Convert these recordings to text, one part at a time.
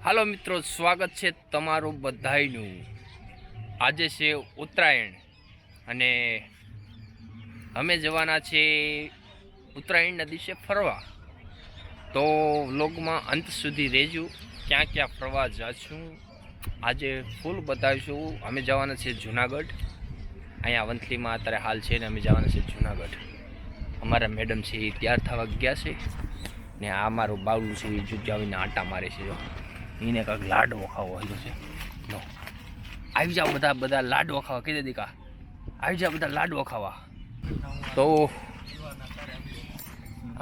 હાલો મિત્રો, સ્વાગત છે તમારું બધાયનું। આજે છે ઉત્તરાયણ અને અમે જવાના છે ઉત્તરાયણના દિવસે ફરવા। તો વ્લોગમાં અંત સુધી રહેજો, ક્યાં ક્યાં ફરવા જાશું આજે ફૂલ બતાવીશું। અમે જવાના છે જુનાગઢ, અહીંયા વંથલીમાં અત્યારે હાલ છે ને અમે જવાના છે જુનાગઢ। અમારા મેડમ છે એ તૈયાર થવા ગયા છે ને આ અમારું બાવલું છે એ જુજાવીને આટા મારે છે। જો એને કાંઈક લાડવો ખાવો હોય છે, નો આવી જાઓ બધા લાડવો ખાવા, કહી દે દીકા આવી જાઓ બધા લાડવો ખાવા। તો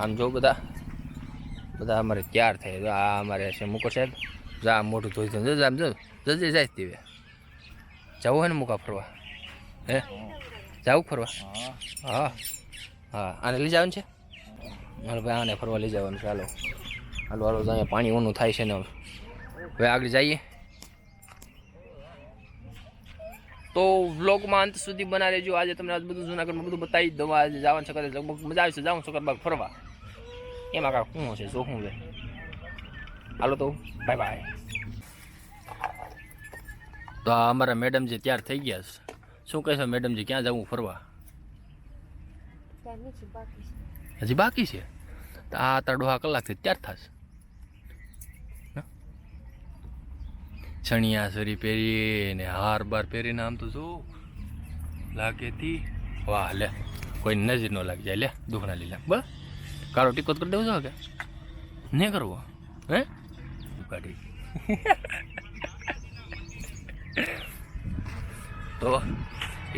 આમ જો બધા અમારે તૈયાર થાય। આ અમારે છે મુકો સાહેબ, જા મોઢું ધોઈ ધોઈ આમ જો જલ્દી જાય તેવે જવું હોય ને મુકા ફરવા, હે જવું ફરવા? હા હા, આને લઈ જવાનું છે મારે ભાઈ, આને ફરવા લઈ જવાનું છે। હાલો હાલો હાલો, અહીંયા પાણી ઊનું થાય છે ને હવે આગળ જઈએ। તો વ્લોગમાં અંત સુધી બના રહેજો। આજે તમને આજ બધું જૂનાગઢમાં બધું બતાવી દઉં। આજે જવાનું છે, મજા આવશે, જાઉં સકરબાગ ફરવા, એમાં કાંક શું છે શું છે। હાલો તો બાય બાય। તો આ અમારા મેડમજી તૈયાર થઈ ગયા છે। શું કહેશો મેડમજી, ક્યાં જવું ફરવા? હજી બાકી છે? તો આ તડોહા કલાકથી તૈયાર થશે। ચણિયા સરી પહેરીને હાર બાર પહેરીને આમ તો જો લાગેથી વાહ, લે કોઈ નજર ન લાગી જાય। લે દુખણા લીલા બસ કાળો ટીકો કરી દેવો છો કે નહીં કરવો? હે કાઢી તો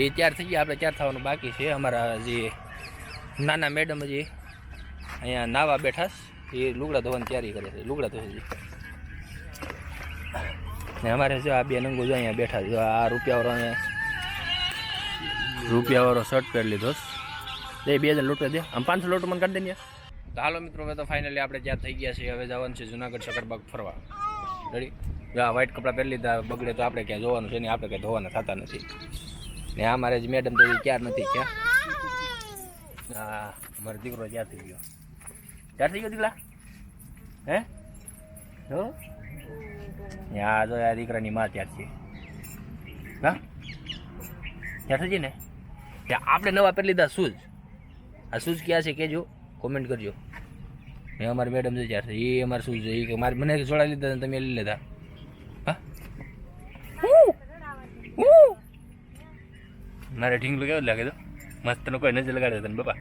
એ તૈયાર થઈ ગયા, આપણે તૈયાર થવાનું બાકી છે। અમારા જે નાના મેડમ હજી અહીંયા નાવા બેઠા છે, એ લુગડા ધોવાની તૈયારી કરે છે, લુગડા ધોઈ છે ને અમારે જો આ બે નંગો જો અહીંયા બેઠા છે। આ રૂપિયાવાળો શર્ટ પહેરી લીધો, દે 2000 લૂંટવા દે, આમ 500 લૂંટ મને કાઢી દે। તો હાલો મિત્રો, હવે તો ફાઇનલી આપણે ત્યાં થઈ ગયા છીએ। હવે જવાનું છે જુનાગઢ સકરબાગ ફરવા। રેડી? આ વ્હાઈટ કપડાં પહેરી લીધા, બગડે તો આપણે ક્યાં જોવાનું છે ને, આપણે ક્યાં ધોવાના થતા નથી ને। આ મારે જ મેડમ તો ક્યાં નથી, ક્યાં હા મારો દીકરો ત્યાં થઈ ગયો, દીકરા હે જો ત્યાં જો આ દીકરાની માં ત્યાં છે, હા ત્યાં થશે ને। ત્યાં આપણે નવા પહેરી લીધા શૂઝ, આ શૂઝ ક્યાં છે કહેજો, કોમેન્ટ કરજો ને। અમારી મેડમ છે ત્યાં છે, એ અમારા શૂઝ છે, એ કે મારે મને જોડાવી લીધા તમે લઈ લીધા। હા મારે ઢીંગલું કેવું લાગે તો મસ્ત નો કોઈ નજર લગાડે તને બાપા।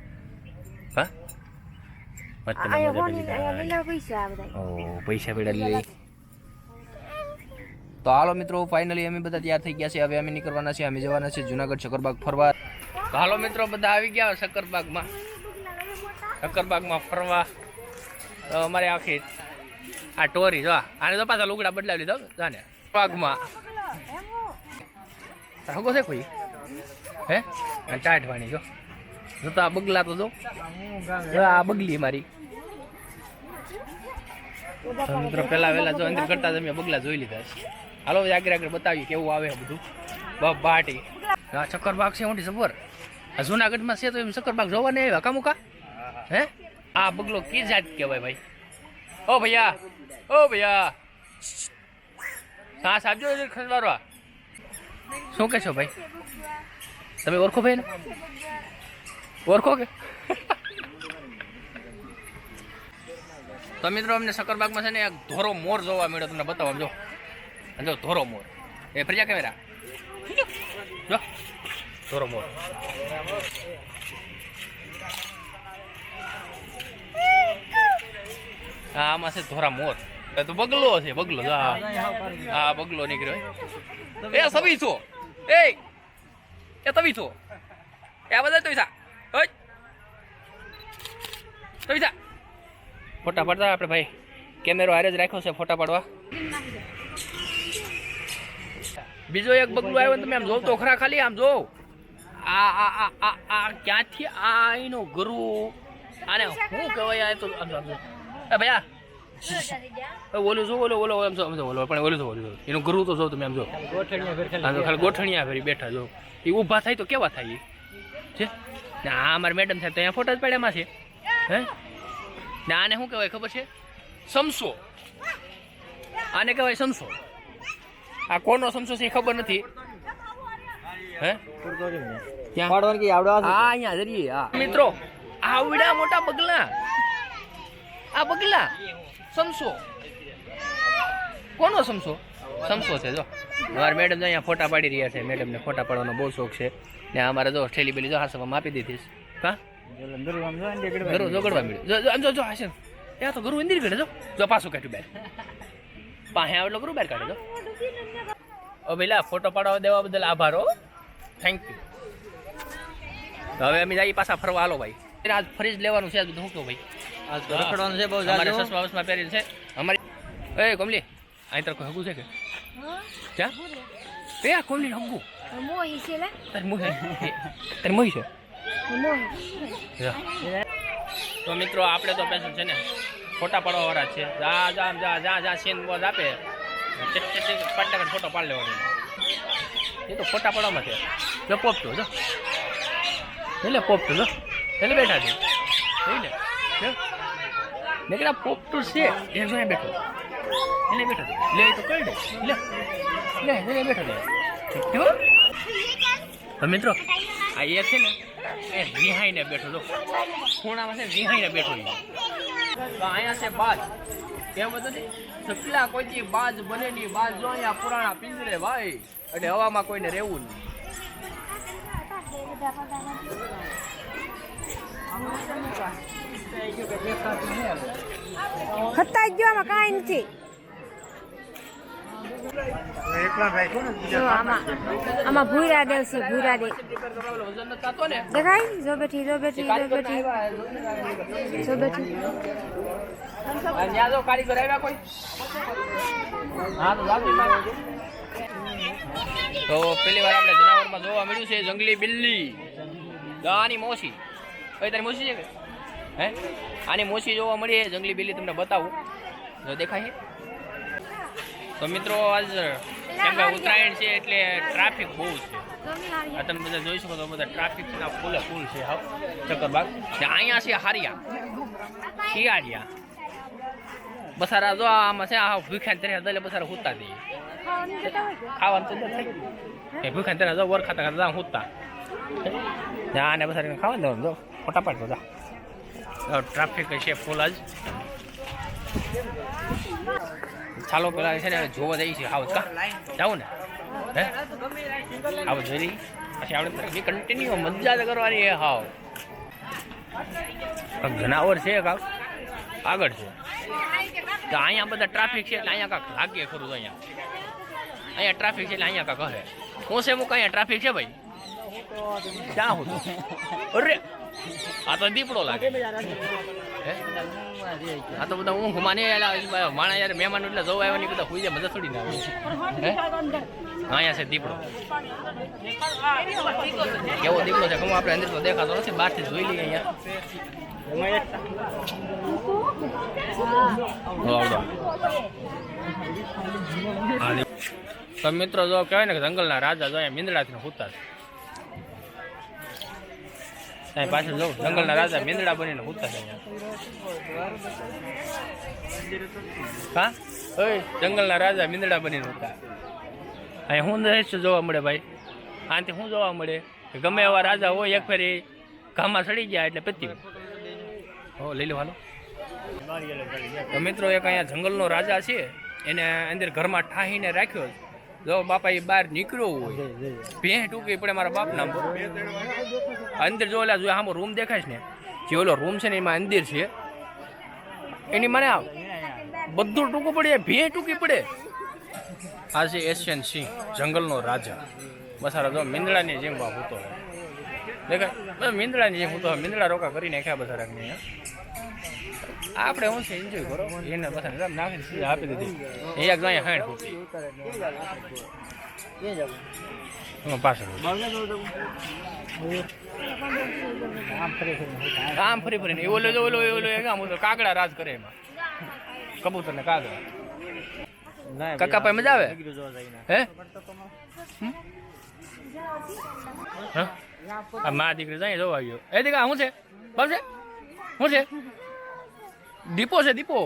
હા મસ્ત પૈસા પેડા લઈ। તો હાલો મિત્રો, ફાઇનલી અમે બધા તૈયાર થઈ ગયા છે। હવે અમે નીકળવાના છે, અમે જવાના છે જુનાગઢ સકરબાગ ફરવા। તો હાલો મિત્રો, બધા આવી ગયા સકરબાગમાં ફરવા। તો અમારે આખી આ ટોરી જો આને તો પાછા લુગડા બદલાવી લીધો જાને બાગમાં હગો છે કોઈ, હે ટાઈટ વાણી જો તો આ બગલા તો જો આ બગલી મારી મિત્રો પેલા વેલા જો અંદર કરતા તમે બગલા જોઈ લીધા છે। હાલો આગળ બતાવી કેવું આવે બધું બાટી। આ સકરબાગ છે મોટી સબર, આ જુનાગઢમાં છે તો એમ સકરબાગ જોવા નહીં આવ્યા કામુકા? હે આ બગલો કી જાત કહેવાય ભાઈ? ઓ ભૈયા સાસ આપજો ખસવારવા। શું કહેશો ભાઈ, તમે ઓળખો ભાઈ ને? ઓળખો કે? તો મિત્રો અમને સકરબાગમાં છે ને એક ધોરો મોર જોવા મળ્યો, તમને બતાવવા જો જો ધોરો મોર, એ ફરજા કેમેરા જો ધોરો મોર। હા આમાં છે ધોરા મોર, તો બગલો છે, બગલો હા બગલો નીકળ્યો। એ સવી છો, એ તવી છો, એ આ બધા તવી થા ફોટા પાડતા આપણે ભાઈ, કેમેરો હારે જ રાખ્યો છે ફોટા પાડવા। બીજો એક બગલું આવ્યો ને, તમે આમ જોવ તો ખરા, ખાલી આમ જોવ આ ક્યાંથી આ એનો ગુરુ, આને શું કહેવાય? આ તો ભૈયા ઓલું જો ઓલો એમ જો ઓલો પણ ઓલું જો એનું ગુરુ તો જો તમે આમ જો ખાલી ગોઠણિયા ફરી બેઠા જો, એ ઊભા થાય તો કેવા થાય છે ને? આ અમારા મેડમ સાહેબ તો અહીંયા ફોટા જ પાડ્યામાં છે, હે ને આને શું કહેવાય ખબર છે? સમસો। આને કહેવાય સમસો. આ કોનો સમસો છે એ ખબર નથી. હે ક્યાં? હા અહીંયા જરીએ. હા મિત્રો આવડા મોટા બગલા, આ બગલા સમસો કોનો સમસો? સમસો છે જો. અમારા મેડમ તો અહીંયા ફોટા પાડી રહ્યા છે. મેડમને ફોટા પાડવાનો બહુ શોખ છે ને અમારે જો ઠેલી બેલી જો હાસવામાં આપી દીધી છે. હા ગરુ જોગડવા મળ્યું. જો હાશે ત્યાં તો ગરુ મંદિર કાઢે જો પાછું કાઢ્યું બેર પાસે આવેલો ગરુ બેર કાઢે જો. ઓ પેલા ફોટો પાડવા દેવા બદલ આભાર હો, થેન્ક યુ. હવે અમે જઈએ પાછા ફરવા. હાલો ભાઈ, આજ ફરી જ લેવાનું છે. બધું શું કહું ભાઈ, આજ તો રખડવાનું છે બહુ. અમારે સસમા વસમાં પહેરેલ છે અમારી. એ કોમલી અહીં તાર કોઈ હગું છે કે ક્યાં? એ કોમલી હગું મોહી છે લે. તાર મોહી છે. તો મિત્રો આપણે તો પેશન છે ને ફોટા પાડવા વાળા છે. જા સીન બોજ આપે ફટાફટ ફોટો પાડી લેવાનો. એ તો ફોટા પાડવામાં છે. જો પોપતો જો એટલે પોપતો જો એટલે બેઠા છે. નીકળ્યા પોપટું છે એ જો બેઠો એટલે બેઠો લે તો કરી દે લે બેઠો તો મિત્રો આ એ છે ને એ વિહાઈને બેઠો જો ખૂણામાં છે. વિહાઈને બેઠો તો અહીંયા છે બાજ. કેમ બધું કેટલા કોઈથી બાજ બને ની બાજ જો અહીંયા પુરાણા પિંજરે ભાઈ, એટલે હવામાં કોઈને રહેવું નહીં. ખત્તા જ ગયો, કાંઈ નથી. આમાં ભૂરા દેવ છે. ભૂરા દેવ દેખાય. જો બેઠી જો બેઠી જો બેઠી જો બેઠી. કારીગર આવ્યા કોઈ? હા તો પેલી વાર આપણે જનાવરમાં જોવા મળ્યું છે જંગલી બિલ્લી. આની મોસી કઈ તારી મોસી છે કે હે? આની મોસી જોવા મળી છે જંગલી બિલ્લી. તમને બતાવું જો દેખાય છે. તો મિત્રો આજ કેમ કે ઉત્તરાયણ છે એટલે ટ્રાફિક બહુ છે. આ તમે બધા જોઈ શકો તો બધા ટ્રાફિકના ફૂલે ફૂલ છે. હા ચક્કરબાગ ને અહીંયા છે હારિયા શિયાળિયા બસારા. જો આમાં છે આ ભૂખ્યા તરીકે દલે બસારા હુતા દઈએ ખાવાનું તો થઈ ગયું. એ ભૂખ્યા તરીકે જો વર ખાતા ખાતા હુતા આને બસારીને ખાવા દેવાનું. જો ફોટા પાડતો જા. ટ્રાફિક છે ફૂલ જ. ચાલો પેલા છે ને જોવા જઈએ છીએ. આવો કા જાવું ને હે આવો જોઈ લઈ પછી આપણે કન્ટિન્યુ મજા જ કરવાની. એ હાવ જનાવર છે કાક આગળ છે તો અહીંયા બધા ટ્રાફિક છે એટલે અહીંયા કાંક લાગે ખરું. તો અહીંયા ટ્રાફિક છે એટલે અહીંયા કાંક હે. હું છે મૂક અહીંયા ટ્રાફિક છે ભાઈ ક્યાં હું તો અરે આ તો દીપડો લાગે. આ તો બધા ઊંઘ માને માણા યાર મહેમાન એટલે જવા આવ્યા બધા સુઈ જાય મજા થોડી ના આવે. અહીંયા છે દીપડો. કેવો દીપડો છે કમો આપણે અંદર તો દેખાતો નથી, બહારથી જોઈ લઈએ. અહીંયા તો મિત્રો જો કહેવાય ને કે જંગલના રાજા જો અહીંયા મીંદડાથી હુતા છે. પાછળ જો જંગલના રાજા મીંદડા બનીને હુતા છે અહીંયા. હા ઓય જંગલના રાજા મીંદડા બનીને હુતા. અહીંયા શું દ્રશ્ય જોવા મળે ભાઈ? આનાથી શું જોવા મળે કે ગમે એવા રાજા હોય એક ફેરી ઘામાં સડી ગયા એટલે પત્યું. હો લઈ લો હાલો. તો મિત્રો એક અહીંયા જંગલનો રાજા છે એને અંદર ઘરમાં ઠાહીને રાખ્યો. જો બાપા એ બહાર નીકળ્યો હોય ભેં ટૂંકી પડે મારા બાપ નામ અંદર જો ઓલા જો આમાં રૂમ દેખાય છે ને જે ઓલો રૂમ છે ને એમાં અંદર છે એની મને બધું ટૂંકું પડે ભેં ટૂંકી પડે. આ છે એશિયન સિંહ જંગલનો રાજા. બસારા જો મીંદડાની જેમ બાપ હતો દેખાય. મીંદડાની જેમ હતો. મીંદડા રોકા કરી નાખ્યા બસારા. આપણે શું છે એન્જોય કરો એને બધા નાખીને સીધા આપી દીધી. એક જાય હાઈડ ફૂટી પાછળ આમ ફરી ફરીને ઓલો ઓલો ઓલો આમ કાગડા રાજ કરે એમાં કબૂતર ને કાગડા. કાકા ભાઈ મજા આવે હે? મા દીકરી જાય જોવા આવ્યો. એ દીકરા શું છે બાપ છે શું છે? દીપો છે દીપો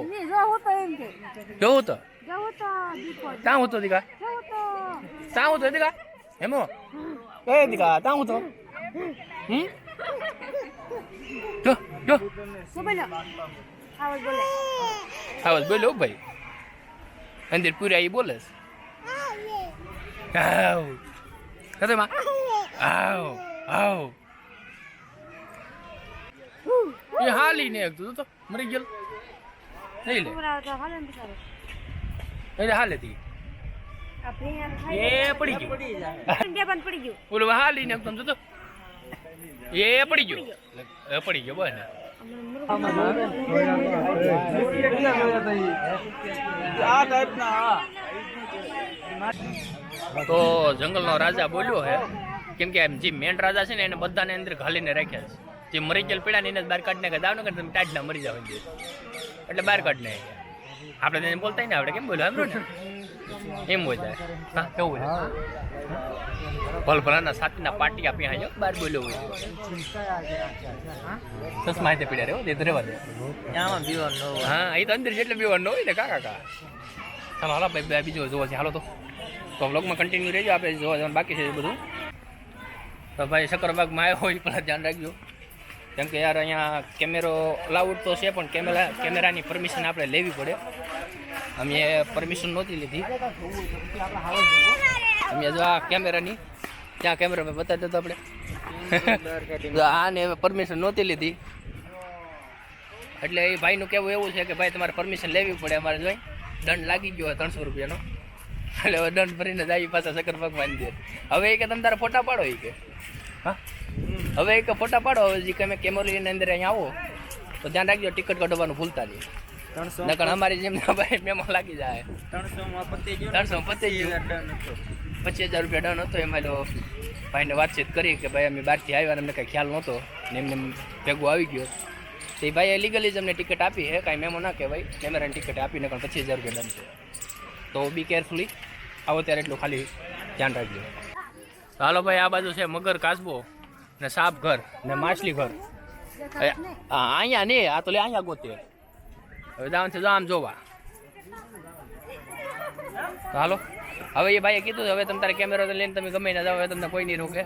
જોવું તો ત્યાં હું તો દીકા ત્યાં હું તો દીકા હેમો એ દીકા ત્યાં હું તો જો જો આવાજ બોલો ભાઈ અંદર પૂરા એ બોલે આવ કદે માં આવ આવ એ હાલી ને એક તો મરી ગયો નહીં લે એટલે હાલે તી એ પડી ગયું ઓલું હાલી ને એકદમ તો એ પડી ગયો પડી ગયો બસ તો જંગલનો રાજા બોલ્યો હે કેમ કે જે મેન રાજા છે ને એને બધાને અંદર ઘાલીને રાખ્યા છે જે મરી ગયેલ પીડા ને એને બહાર કાઢને કે દાવ ને તમે ટાઈટના મરી જાવ એટલે બહાર કાઢને આપણે તેને બોલતા ને આપણે કેમ બોલ્યો એમ ને એમ હોય જાય હા કેવું હોય ભલભલાના સાતીના પાટી આપી હાજો બહાર બોલ્યો હોય સસ માહિતી પીડ્યા રહ્યો તે રહેવા દે આમાં પીવાનું હા એ તો અંદર જેટલે પીવાનું હોય ને કાકા ચાલો હાલો ભાઈ બીજો જોવો છે હાલો તો વ્લોગમાં કન્ટિન્યુ રહેજો આપણે જોવા જવાનું બાકી છે બધું તો ભાઈ શક્કરબાગમાં આવ્યો હોય પણ ધ્યાન રાખજો કેમ કે યાર અહીંયા કેમેરો અલાઉડ તો છે પણ કેમેરાની પરમિશન આપણે લેવી પડે અમે પરમિશન નહોતી લીધી અમે જો આ કેમેરાની ત્યાં કેમેરા બતાવી દેતો આપણે આને પરમિશન નહોતી લીધી એટલે એ ભાઈનું કહેવું એવું છે કે ભાઈ તમારે પરમિશન લેવી પડે અમારે જોઈ દંડ લાગી ગયો 300 રૂપિયાનો એટલે હવે દંડ ભરીને જાય પાછા શક્કરબાગમાં દે હવે એ કે તમે તારા ફોટા પાડો એ કે હા હવે એક ફોટા પાડો હવે જે તમે કેમેરાની અંદર અહીંયા આવો તો ધ્યાન રાખજો ટિકિટ કઢાવવાનું ભૂલતા નહીં 300 નકર અમારી જેમ ભાઈ મેમો લાગી જાય 300 પતી ગયું 25,000 રૂપિયા ડન હતો એમાં લો ભાઈને વાતચીત કરી કે ભાઈ અમે બહારથી આવ્યા અમને કાંઈ ખ્યાલ નહોતો ને એમને ભેગું આવી ગયો તે ભાઈએ લીગલી જ અમને ટિકિટ આપી હે કાંઈ મેમો ના કહેવાય કેમેરાની ટિકિટ આપીને પણ 25,000 રૂપિયા ડન છે તો બી કેરફુલી આવો ત્યારે એટલું ખાલી ધ્યાન રાખજો હાલો ભાઈ આ બાજુ છે મગર કાચબો ને સાપ ઘર ને માછલી ઘર અહીંયા નહીં આ તો લે અહીંયા ગોતે હવે જામ છે જામ જોવા હાલો હવે એ ભાઈએ કીધું હવે તમે તારે કેમેરો લઈને તમે ગમે ના જાઓ હવે તમને કોઈ નહીં રોકે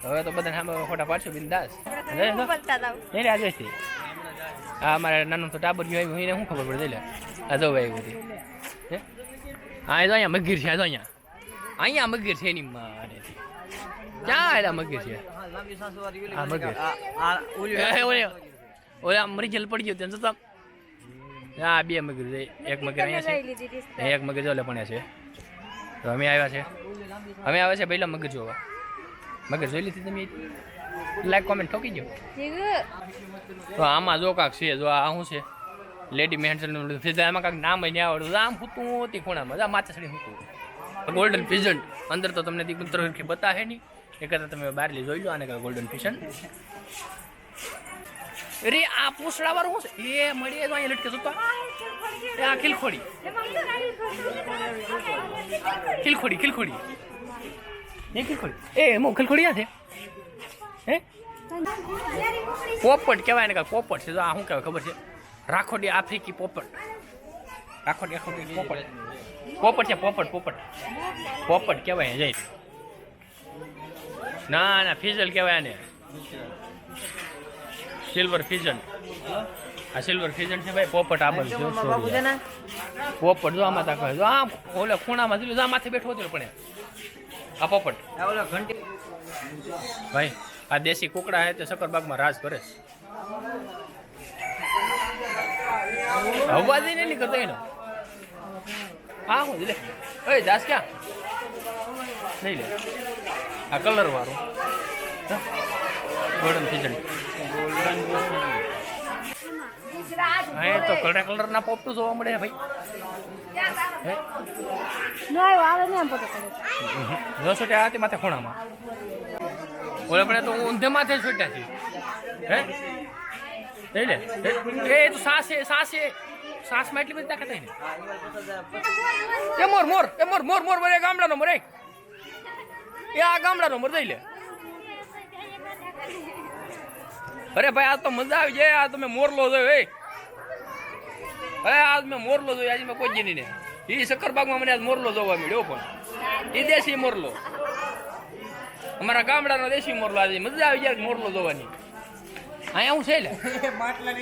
હવે તો બધા સામે ફોટા પાડશો બિંદાસ નહીં આજે છે હા અમારે નાનું તો ટાબરિયું આવ્યું એને શું ખબર પડે લે આ જો ભાઈ બધી હા એ તો અહીંયા મગીર છે આ તો અહીંયા મગીર છે એની મારે ક્યાં એલા મગીર છે હા મગીર ઓલા મરી જલ પડી ગયો ત્યાં જતા હા બે મગીર છે એક મગીર અહીંયા છે એક મગીર જો પણ છે તો અમે આવ્યા છે અમે આવ્યા છે પહેલા મગર જોવા મગર જોઈ લીધી તમે લાઈક કોમેન્ટ ઠોકી ગયો તો આમાં જો કાંક છે જો આ શું છે લેડી મેન્સનનું એમાં કાંઈક નામ નહીં આવડતું આમ ફૂતું હતી ખૂણામાં આ માથે સડી ફૂતું ગોલ્ડન ફિઝન અંદર તો તમને દીકુત્ર બતાવે નહીં એ કરતાં તમે બહારલી જોઈ લો આને કાંઈ ગોલ્ડન ફિશન અરે આ પૂછડા વાળું શું છે એ મળીએ તો અહીંયા લટકે જોતા આ ખીલખોડી ખીલખોડી ખીલખોડી એ ખીલખોડી એ મો ખીલખોડી આ છે હે પોપટ કહેવાય ને કાંઈ પોપટ છે આ શું કહેવાય ખબર છે રાખોડી આફ્રિકી પોપટ રાખોડી આફ્રિકી પોપટ પોપટ છે પોપટ પોપટ પોપટ કહેવાય જઈ ના ના ફિઝલ કહેવાય ને સિલ્વર ફિઝન આ સિલ્વર ફિઝન છે ભાઈ પોપટ આ બધું પોપટ જો આમાં તાકો જો આમ ઓલે ખૂણામાં જો આ માથે બેઠો હતો પણ આ પોપટ ઓલા ઘંટી ભાઈ આ દેશી કુકડા હે તે શક્કરબાગમાં રાજ કરે છે અવાજ નહીં નીકળતો એનો હા હું લે એ દાસ ક્યાં નહીં લે આ કલર વાળું ગોલ્ડન ફિઝન હા તો કલર ના પોપટું જોવા મળે ભાઈ માથે ખૂણામાં ઓલે પણ તો ઊંધે માથે છૂટ્યા છે હે લઈ લે એ તો સાસે સાસમાં એટલી બધી તાકાત ને એ મોર મોર એ મોર મોર મોર મોર ગામડાનો મોર એ આ ગામડાનો મોર દઈ લે અરે ભાઈ આ તો મજા આવી જાય આ તમે મોરલો જોયો એ અરે આજ મેં મોરલો જોયો આજે મેં કોઈ જ નહીં ને એ શક્કરબાગમાં મને આજ મોરલો જોવા મળ્યો પણ એ દેશી મોરલો અમારા ગામડાનો દેશી મોરલો આજે મજા આવી જાય મોરલો જોવાની અહીંયા હું છે લે માટલા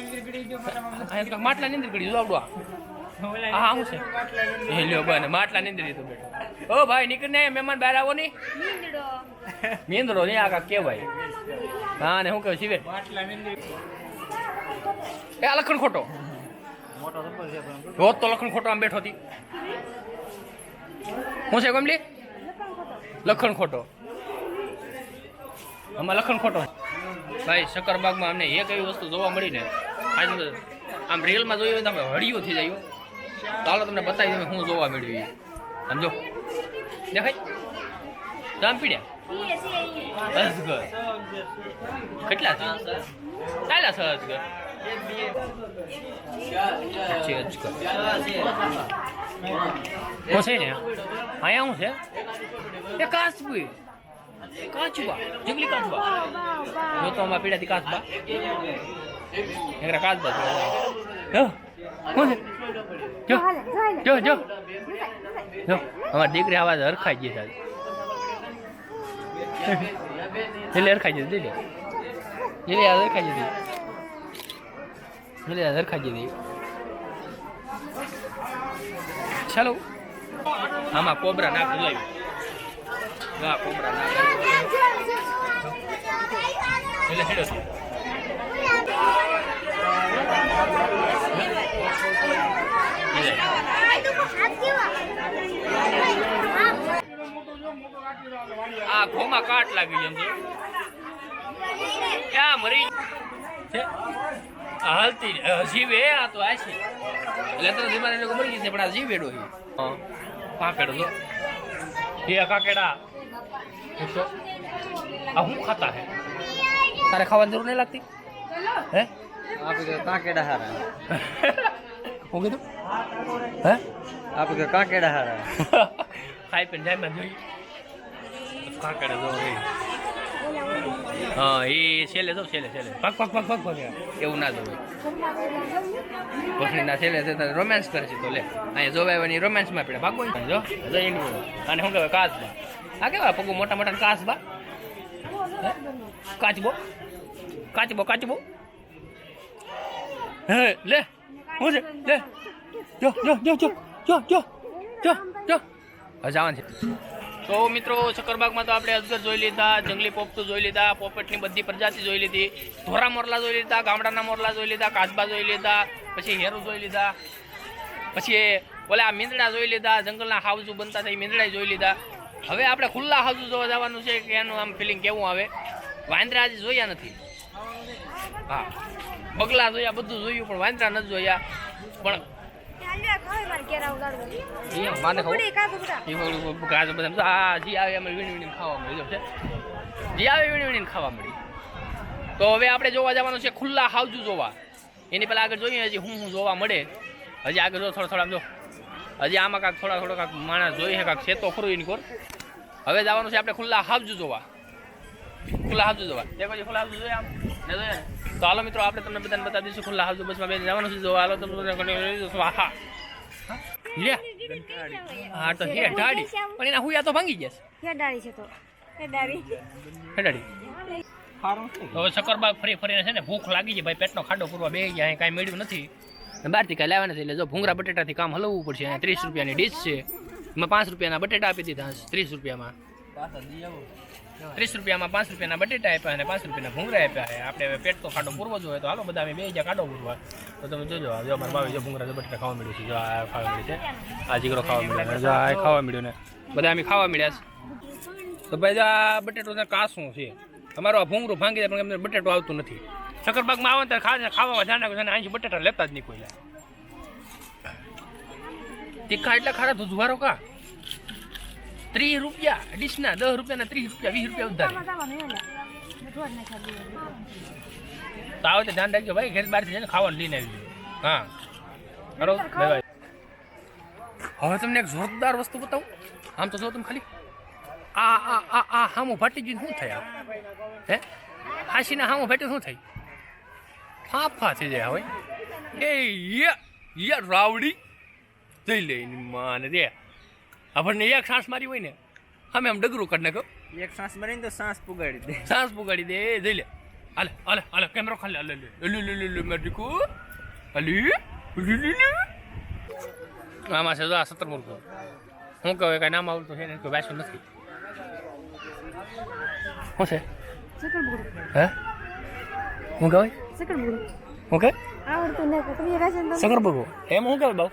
નીંદર કરી જોવડવા હા હું છે એ લ્યો બને માટલા નીંદરી તો બેઠો ઓ ભાઈ નીકળ ને મહેમાન બહાર આવો ની નીંદડો નહીં આ કેવાય હા ને હું કહું શિવે એ આ લખણ ખોટો રોજ તો લખણ ખોટો આમ બેઠો હતી હું છે કમલી લખણ ખોટો આમાં લખણ ખોટો ભાઈ શક્કરબાગમાં અમને એક એવી વસ્તુ જોવા મળી ને આજ આમ રીલમાં જોયું તમે હળિયું થઈ જાય ચાલો તમને બતાવી દઉં હું જોવા મળ્યું સમજો દેખાય જામ પીડ્યા અજગર કેટલા છે ચાલ્યા છે અજગર હું છે ને અહીંયા હું છે એ કાચબી કાચબા જંગલી કાચબા જો તો અમારા પીડાથી કાચબા કાચબા જો જો જો જો અમારી દીકરી આવાજ હરખાઈ ગઈ છે એટલે હરખાઈ જતી એટલે હરખાઈ જતી એટલે હરખાઈ જતી ચાલો આમાં કોબરા નાખી લાવી હા કોબરા નાખી એટલે હેડો આ ખોમાં કાટ લાગી એમ ક્યાં મરી હાલતી જીવે આ તો આશી એટલે તો ધીમા લોકો મરી જશે પણ આ જીવેડો કાકેડો જો એ કાકેડા આ હું ખાતા હે તારે ખાવાની જરૂર નહીં લાગતી હે आपके काकेड़ा हारा હું કીધું હે आपके काकेड़ा हारा ખાઈ પીને જાય માં જોઈ કાકેડા જો હા એ છેલ્લે જો છેલ્લે પગ એવું ના જોવે કોશની ના છેલ્લે રોમેન્સ કરે છે તો લે અહીંયા જોવાયવાની રોમેન્સમાં પડે ભાગો જો એની અને શું કહેવાય કાચબા આ કેવા પગું મોટા મોટા કાચબા કાચબો હે લે હું છે લે જો જવાનું છે તો મિત્રો શક્કરબાગમાં તો આપણે અજગર જોઈ લીધા જંગલી પોપટું જોઈ લીધા પોપટની બધી પ્રજાતિ જોઈ લીધી ધોરા મોરલા જોઈ લીધા ગામડાના મોરલા જોઈ લીધા કાચબા જોઈ લીધા પછી હેરું જોઈ લીધા પછી ઓલા મીંદડા જોઈ લીધા જંગલના હાવજુ બનતા હતા એ મીંદડા જોઈ લીધા હવે આપણે ખુલ્લા હાવજુ જોવા જવાનું છે કે એનું આમ ફિલિંગ કેવું આવે વાંદરા આજે જોયા નથી હા બગલા જોયા બધું જોયું પણ વાંદરા નથી જોયા પણ માને ખાવ જી આવે એમાં વીણી ખાવા મળી છે જી આવે વીણી ખાવા મળી તો હવે આપણે જોવા જવાનું છે ખુલ્લા હાવજુ જોવા એની પહેલાં આગળ જોઈએ હજી હું જોવા મળે હજી આગળ જો થોડા જો હજી આમાં કાંક થોડા કાંક માણસ જોઈએ છે કાંક છે તો ખરું એની કોર હવે જવાનું છે આપણે ખુલ્લા હાવજુ જોવા દેખો ખુલ્લા હાવજુ જોઈએ આમ ને જોઈએ તો હાલો મિત્રો આપણે તમને બધાને બતાવી દઈશું ખુલ્લા હાવજુ બસમાં બે જવાનું છે જોવા હાલો તમને હા લે હા તો હે ડાડી પણ એના હુયા તો ભાંગી ગયા છે હે ડાળી છે તો હે ડાળી હવે શક્કરબાગ ફરીને છે ને ભૂખ લાગી છે ભાઈ પેટનો ખાડો પૂરવા બે ગયા કાંઈ મળ્યું નથી બહારથી કાંઈ લાવવાના છે એટલે જો ભૂંગરા બટેટાથી કામ હલવવું પડશે અહીંયા 30 રૂપિયાની ડીશ છે એમાં 5 રૂપિયાના બટેટા આપી દીધા 30 રૂપિયામાં 30 રૂપિયામાં 5 રૂપિયાના બટેટા આપ્યા અને 5 રૂપિયાના ભૂંગરા આપ્યા છે આપણે હવે પેટ તો ખાડો પૂરવો જોઈએ તો હાલો બધા અમે બે ગયા ખાડો પૂરવા તો તમે જોજો જો મારા ભાવે જો ભૂંગરા બટેટા ખાવા મળ્યું છે જો આ ખાવા મળ્યું છે આ જીગરો ખાવા મળ્યો જો આ ખાવા મળ્યું ને બધા અમે ખાવા મળ્યા છે તો ભાઈ જો આ બટેટું કાસું છે અમારું આ ભૂંગરું ભાંગી જાય પણ એમને બટેટું આવતું નથી શક્કરબાગમાં આવે ત્યારે ખાવામાં ધ્યાન રાખે છે અહીં બટેટા લેતા જ નહીં કોઈ તીખા એટલે ખારા દૂધવારો કા 30 રૂપિયા ડીશના 10 રૂપિયાના 30 રૂપિયા 20 રૂપિયા ઉધાર તો આવે તો ધ્યાન રાખજો ભાઈ ઘેર બહારથી જઈને ખાવાનું લઈને આવી હા બરો ભાઈ હવે તમને એક જોરદાર વસ્તુ બતાવું આમ તો જો તમે ખાલી આ હામું ફાટી ગયું શું થયા હે હાસીના હામું ફાટ્યું શું થઈ ફાફા થઈ જાય હવે એ રાવડી જઈ લે એની માને દે આપણને એક શ્વાસ મારી હોય ને અમે આમ ડગરું કરી નાખો એક શ્વાસ મારીને તો શ્વાસ પુગાડી દે. શ્વાસ પુગાડી દે જઈ લે હાલે હાલે હાલે કેમેરો ખાલી હાલે લે મેડિકો હાલી આમાં છે જો આ 17 મૂર્ખો હું કહું કાંઈ નામ આવડતું છે ને કોઈ વાંચ્યું નથી શું છે હે હું કહું હું કહે આવડતું નથી તમે રાશન તો સકર બગો એમ શું કહેવાય બાવ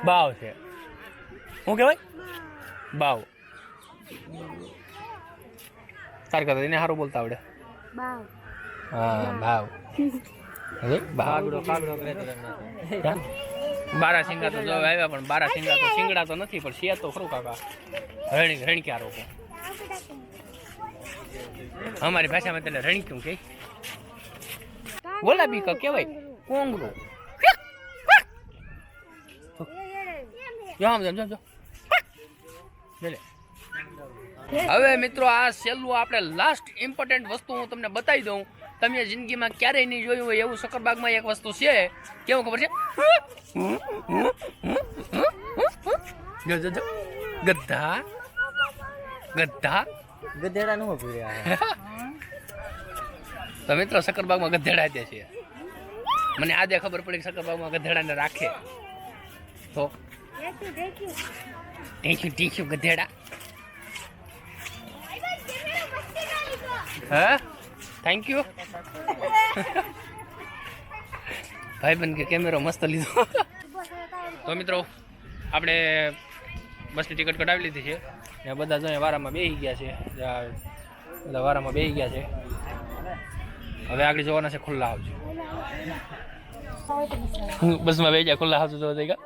બાવ છે શું કહેવાય બાવ તાર કરતા એને સારું બોલતા આવડે બાવ હા બાવ હવે બાવ કાગડો કરે તો ક્યાં? બારા સિંગા તો જો આવ્યા પણ બારા સિંગા તો સિંગડા તો નથી પણ છે તો ખરું કાકા રણક્યા રોકો અમારી ભાષામાં તેને રણક્યું કે ગુલાબી કા કહેવાય કોંગરો જામ જામ જામ હવે મિત્રો આ છેલ્લું આપણે લાસ્ટ ઇમ્પોર્ટન્ટ વસ્તુ હું તમને બતાવી દઉં તમે જિંદગીમાં ક્યારેય નહીં જોયું હોય એવું સકરબાગમાં એક વસ્તુ છે કેવું ખબર છે જો જો જો ગધા ગધા ગધેડા નું ભૂર્યા. તો મિત્રો સકરબાગમાં ગધેડા છે મને આજે ખબર પડી કે સકરબાગમાં ગધેડાને રાખે તો ટીખ્યું ગધેડા હા થેન્ક યુ ભાઈબંધ કે કેમેરો મસ્ત લીધો તો મિત્રો આપણે બસની ટિકિટ કઢાવી લીધી છે ને બધા જો વારામાં બેસી ગયા છે બધા વારામાં બેસી ગયા છે હવે આગળ જવાના છે ખુલ્લા આવજો બસમાં બેસી જાય ખુલ્લા આવજો જોવા જઈ ગયા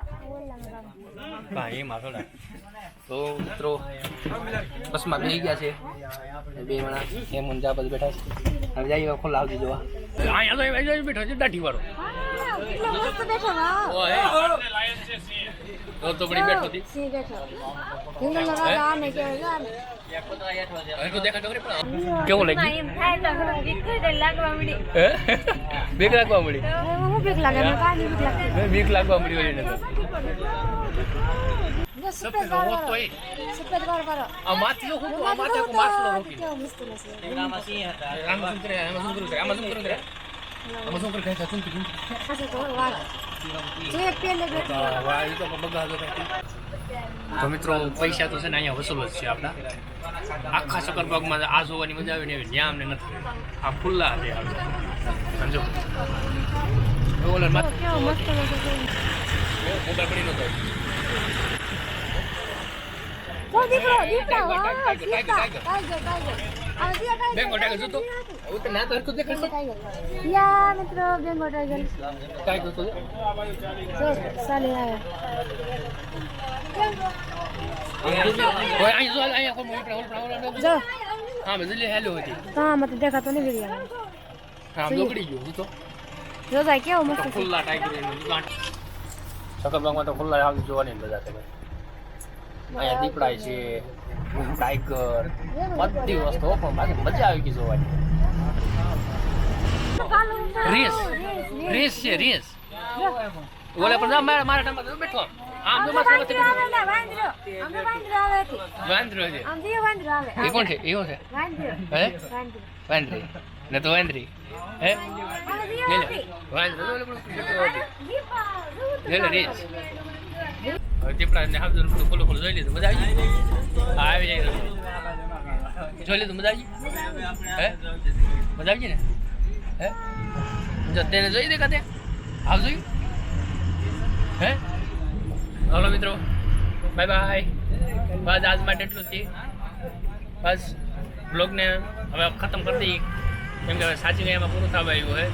હા એમાં થોડા તો મિત્રો બસમાં બેસી ગયા છે બે માણસ એમ જા બધું બેઠા છે હવે જઈએ ખુલ્લા આવજો જોવા અહીંયા તો બેઠો છે દાઢી વાળો તો બડી બેઠો હતી કેવું લાગ્યું બીક લાગવા મળી બીક લાગવા મળી હોય આ માથી હું આ માથે માછલો રોકી આમાં સિંહ હતા. આમાં શું કરે તો મિત્રો પૈસા તો છે ને અહીંયા વસૂલ જ છે આપણા આખા સકરબાગમાં આ જોવાની મજા આવે ને એવી ન્યા અમને નથી આ ખુલ્લા છે સમજો મોબાઈલ પડી નતો બેંગો ટાઈગર જોતો ઉતે ના તો હરકત દેખાડતો યા મિત્રો બેંગો ટાઈગર ટાઈગર તો જો સાલે આવે ઓય અહીં જો અહીંયા કોઈ મોટા હોલ જો હા બજલી હેલો હતી તા મત દેખાતો ને વિડિયો હા લોકડી ગયો તો જો જાય કેવો મસ્ત ખુલ્લા ટાઈગર એનું દુકાન સકરબાગમાં તો ખુલ્લા આવી જોવાની મજા છે અહીંયા દીપડાય છે ટાઈગર બધી વસ્તુઓ પણ બાકી મજા આવી ગઈ જોવાની રેસ રેસ છે રેસ ઓલે પણ મારા મારા ટાઈમમાં બેઠો આમ તો મસ્ત વાંદરો છે એ કોણ છે એવો છે હે વાંદરી ને તો વાંદરી હે વાંદરો રેસ દીપડા ને હાથ ખોલો ખોલો જોઈ લીધું મજા આવી આવી જાય જોઈ લીધું મજા આવી હે મજા આવી ને હે જો તેને જોઈ દે કાતે આવ જોયું હે હાલો મિત્રો બાય બાય બસ આજ માટે એટલું જ છે બસ બ્લોગને હવે ખતમ કરી દઈએ કેમ કે હવે સાચી એમાં પૂરું થવા આવ્યું હે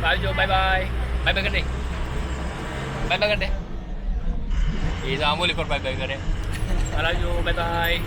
આવજો બાય બાય બાય બાય કરી દે બાય બાય કરી દે એ તો આમોલી પર બાય બાય કરે આવજો બાય બાય